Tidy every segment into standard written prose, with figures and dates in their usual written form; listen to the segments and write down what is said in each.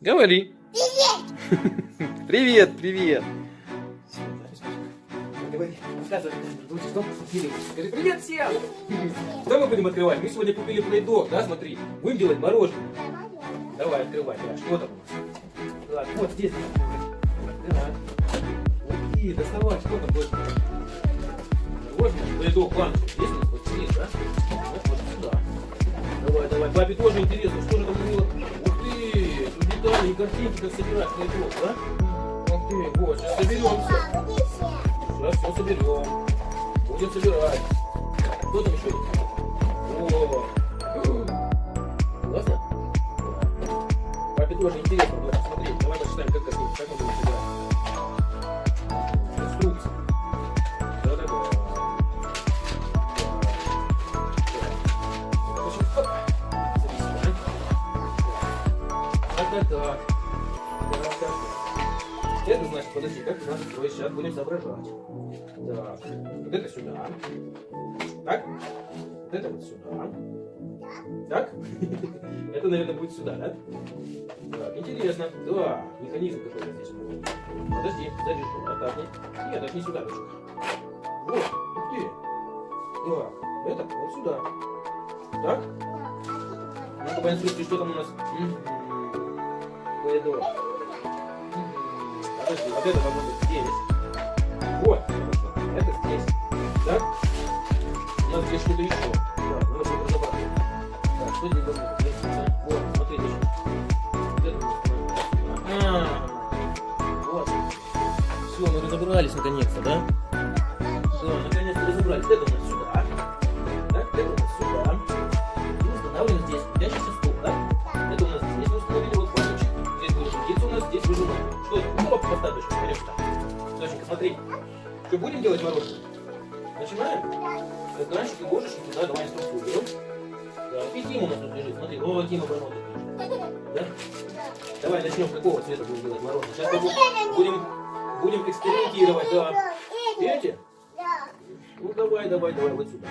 Говори. Привет! Привет, привет. Говори, рассказывай, что купили. Скажи привет всем! Что мы будем открывать? Мы сегодня купили плейдо, да, смотри. Будем делать мороженое. Давай, открывай, да. Что там у нас? Так, вот здесь. Да. Ух ты, доставай, что там будет? Мороженое, плейдо, баночка. Здесь у нас пластилин, да? Вот сюда. Давай, давай. Папе тоже интересно, что же там было. Ух ты, тут детали и картинки, как собирать плейдо, да? Ух ты, вот, сейчас соберем все. Сейчас все соберем. Будем собирать. Что там еще есть? О! Классно? Папе тоже интересно было посмотреть. Давай почитаем, как мы будем собирать. Инструкция. Да-да-да. Так. Это значит, подожди, как у нас строить? Сейчас будем соображать. Так, вот это сюда. Так? Вот это вот сюда. Так? Это, наверное, будет сюда, да? Так, интересно. Да, механизм какой здесь. Подожди, заряжу. Отдохни. Нет, отдохни сюда, дочка. Вот, ух ты. Так, это вот сюда. Так? Ну-ка по инструкции, что там у нас? Коридор. Подожди, вот это должно быть здесь. Вот, хорошо. Это здесь. Так? У нас здесь что-то еще. Так, надо будет разобраться. Так, что здесь должно быть? Здесь, да? Вот, смотри, здесь. Вот это у нас. Вот. Все, мы разобрались наконец-то, да? Да, наконец-то разобрались. Это у нас сюда. Так, это у нас сюда. И устанавливаем здесь. Крутящийся стол, да? Это у нас здесь мы установили вот пальчик. Здесь будет крутиться у нас, здесь выжимаем. Что это? Ну, папа, поставь, дочка, берем так. Доченька, смотри. Что, будем делать мороженое? Начинаем? Стаканчик и ложечки туда, давай инструкцию берем. Так, и Тим у нас тут лежит, смотри. О, Тима поработает. Да? Давай начнем, какого цвета будем делать мороженое. Сейчас будем экспериментировать, да. Видите? Ну, давай, вот сюда.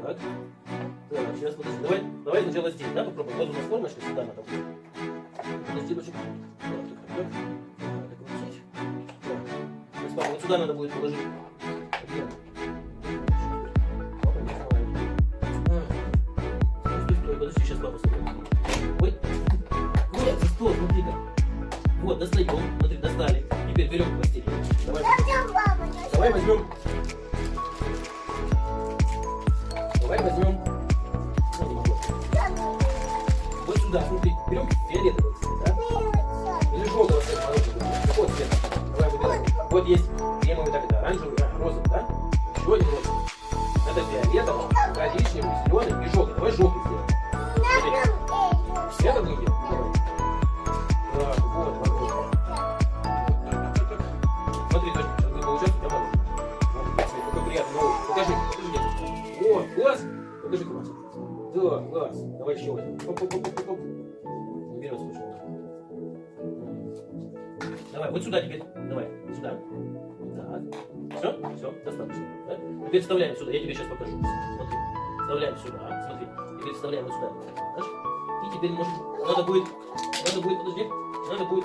Так. Так, сейчас подожди. Давай сначала здесь, да, попробуем. Вот у нас формочка, сюда надо будет. Подожди, дочек. Так. Крутить. Так. Папа, вот сюда надо будет положить. Стой, подожди, сейчас папа соберет. Ой. Вот, за стол, смотри-ка. Вот, достаем. Смотри, достали. Теперь берем пластилин. Давай возьмем. Вот сюда, смотри, берем фиолетовый цвет, да? Или желтого цвета мороженого. Какого цвета? Давай выбираем. Вот есть кремовый, так это оранжевый, розовый, да? Еще один розовый. Это фиолетовый, коричневый, зеленый и желтый. Давай желтый сделаем. Смотри. Это будем делать? Давай. Так, вот мороженое. Смотри, точно, сейчас будет получаться у тебя мороженое. Какой приятный новый. Покажи. О, класс. Покажи класс. Да, класс. Давай еще один. Хоп. Не берется почему-то. Давай, вот сюда теперь. Давай, сюда. Так. Все, достаточно. Да? Теперь вставляем сюда. Я тебе сейчас покажу. Смотри. Вставляем сюда. Смотри. Теперь вставляем вот сюда. Так? И теперь может. Надо будет,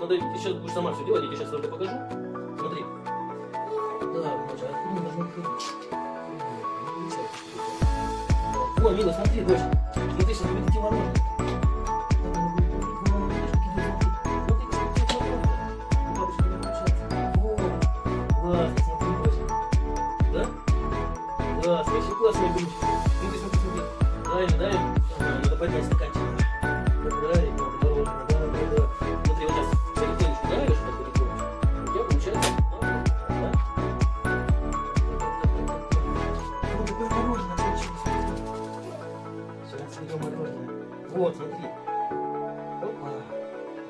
подожди. Ты сейчас будешь сама все делать. Я тебе сейчас только покажу. Смотри. Да, вот, О, Мила, смотри, дочь. Смотри, сейчас будет идти мороженое. Классно, смотри, дочь. Да? Класс, вообще классная игрушка. Смотри. Правильно. Надо поднять стаканчик. Правильно, мороженое, да. Смотри, вот сейчас потихонечку давишь, так потихонечку. У тебя получается. Да? Какое мороженое получилось. Сейчас берем мороженое. Вот, смотри. Опа.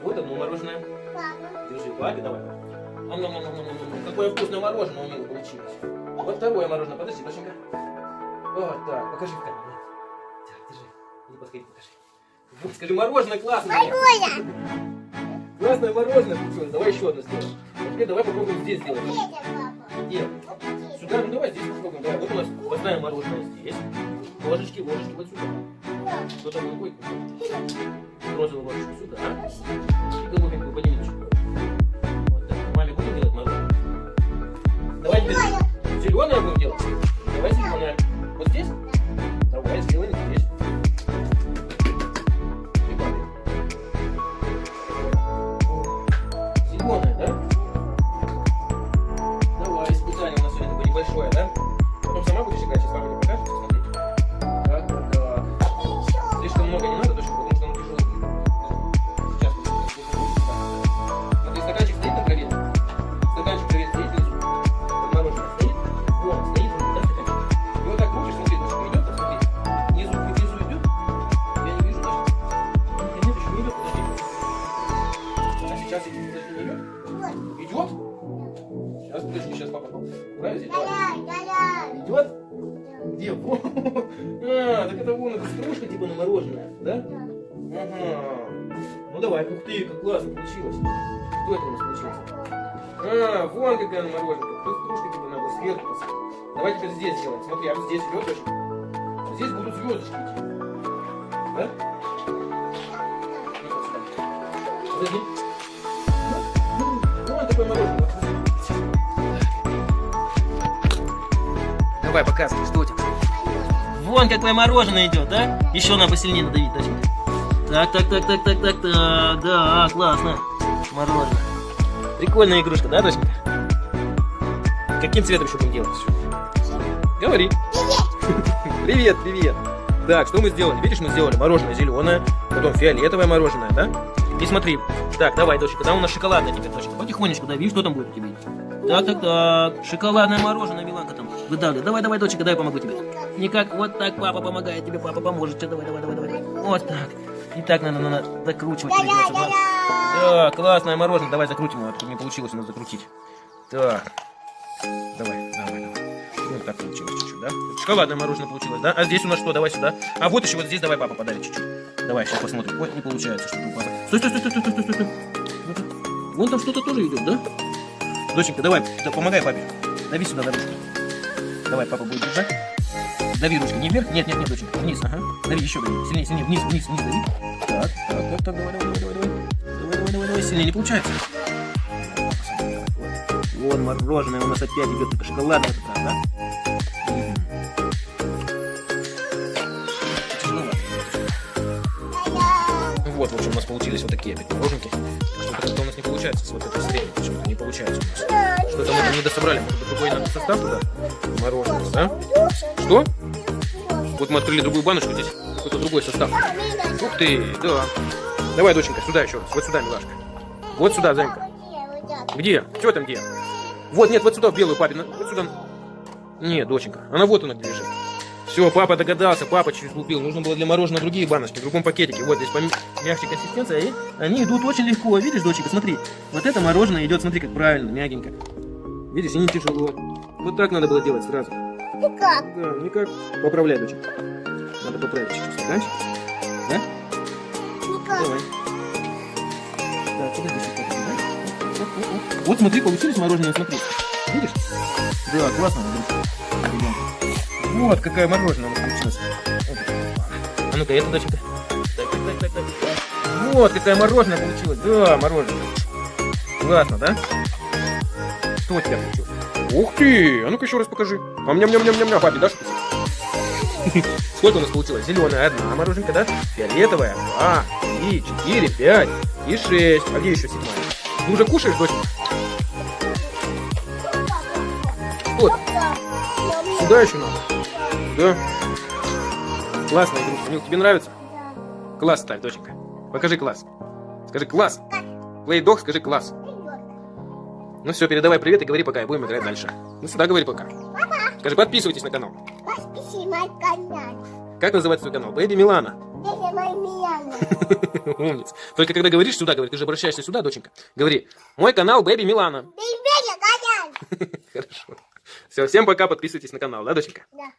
Вот одно мороженое. Держи, папе, давай. Какое вкусное мороженое у него получилось. Вот второе мороженое. Подожди, доченька. Вот так, покажи в камеру. Так, держи. Не подходи, покажи. Вот, скажи, мороженое классное. Классное мороженое получилось. Давай еще одно сделаем. А теперь давай попробуем здесь сделать. Где? Да, ну давай здесь попробуем. Давай. Вот у нас поставим мороженое здесь. Ложечки вот сюда. Кто-то будет розовую ложечку сюда. И голубенькую поднимите чуть. Вот так. Маме будем делать мороженое? Давай теперь зеленое будем делать. Давай зеленое. Вот здесь? Давай сделаем здесь. Зеленое, да? Давай, испытание у нас сегодня такое небольшое, да? Потом сама будешь играть, сейчас папа тебе покажет, смотрите. Так. Слишком много не надо, точно, потому что он тяжелый. Сейчас смотри, стаканчик стоит на траве. Стаканчик траве стоит внизу. Под мороженое стоит. Вот, стоит внизу, да, стаканчик. И вот так крутишь, смотри, точка идет, посмотри. Внизу идет. Я не вижу даже. Нет, еще не идет, подожди. А сейчас идет, подожди, не идет? Идет? Сейчас, подожди, сейчас папа. Правильно здесь? Давай. Идет? Где? Вон. А, так это вон, это стружка типа на мороженое, да? Ага. Ну давай, ух ты, как классно получилось. Что это у нас получилось? А, вон какая на мороженое. Тут стружка типа надо сверху. Давай теперь здесь сделаем. Смотри, а вот здесь звездочки. А здесь будут звездочки идти. Да? Подожди. Вон такое мороженое. Давай, показывай, что у тебя. Вон какое мороженое идет, да? Еще надо посильнее надавить, доченька. Так, да, классно. Мороженое. Прикольная игрушка, да, доченька? Каким цветом еще будем делать? Говори. Привет, привет. Так, что мы сделали? Видишь, мы сделали мороженое зеленое, потом фиолетовое мороженое, да? И смотри. Так, давай, доченька, там у нас шоколадное теперь, доченька. Потихонечку дави, что там будет у тебя? Так. Шоколадное мороженое, Миланка там выдавливает. Давай, доченька, дай помогу тебе. Никак, вот так папа помогает тебе, папа поможет тебе. Давай. Вот так. И так надо закручивать. Так, классное мороженое. Давай закрутим его, не получилось у нас закрутить. Так. Давай. Вот так получилось чуть-чуть, да? Шоколадное мороженое получилось, да? А здесь у нас что? Давай сюда. А вот еще вот здесь давай папа подарит чуть-чуть. Давай, сейчас посмотрим. Ой, не получается что-то у папы. Стой. Вон там что-то тоже идет, да? Доченька, давай, помогай папе. Дави сюда на ручку. Давай, папа будет держать. Дави ручкой. Не вверх? Нет, доченька. Вниз, ага. Дави, еще дави. Сильнее. Вниз, дави. Так, давай. Сильнее не получается. Вон мороженое у нас опять идет, только шоколадное как раз, да? Тяжеловато. Вот, в общем, у нас получились вот такие опять мороженки. Что-то как-то у нас не получается с вот этой средней, почему-то не получается у нас. Что-то мы не дособрали, может быть, другой надо состав туда? Мороженое, да? Что? Вот мы открыли другую баночку, здесь какой-то другой состав. Ух ты, да. Давай, доченька, сюда еще раз. Вот сюда, милашка. Вот сюда, зайка. Где? Что там где? Вот, нет, вот сюда, в белую папину. Вот сюда. Нет, доченька. Вот она где лежит. Все, папа догадался, папа чуть купил. Нужно было для мороженого другие баночки, в другом пакетике. Вот здесь мягче консистенция, и они идут очень легко. Видишь, доченька, смотри. Вот это мороженое идет, смотри, как правильно, мягенько. Видишь, и не тяжело. Вот так надо было делать сразу. Никак. Да, никак. Поправляй, доченька. Надо поправить чуть-чуть стаканчик. Да? Никак. Давай. Так, подожди, вот смотри, получились мороженое, смотри. Видишь? Да, классно. Вот какая мороженое у нас получилось. А ну-ка, это, доченька. Так. Вот какая мороженое получилось. Да, мороженое. Классно, да? Что у тебя получилось? Ух ты! А ну-ка еще раз покажи. Ням-ням-ням-ням-ням. Папе дашь? Сколько у нас получилось? Зеленая одна мороженка, да? Фиолетовая 2, 3, 4, 5 и 6. А где еще 7? Ты уже кушаешь, доченька? Вот. Сюда еще надо. Да. Классная игрушка. Нюх, тебе нравится? Класс ставь, доченька. Покажи класс. Скажи класс. Плейдог, скажи класс. Ну все, передавай привет и говори пока, и будем играть дальше. Ну сюда говори пока. Скажи, подписывайтесь на канал. Как называется твой канал? Бэйби Милана. Умница. Только когда говоришь сюда, говори, ты же обращаешься сюда, доченька. Говори, мой канал Бэйби Милана. Хорошо. Все, всем пока, подписывайтесь на канал, да, доченька? Да.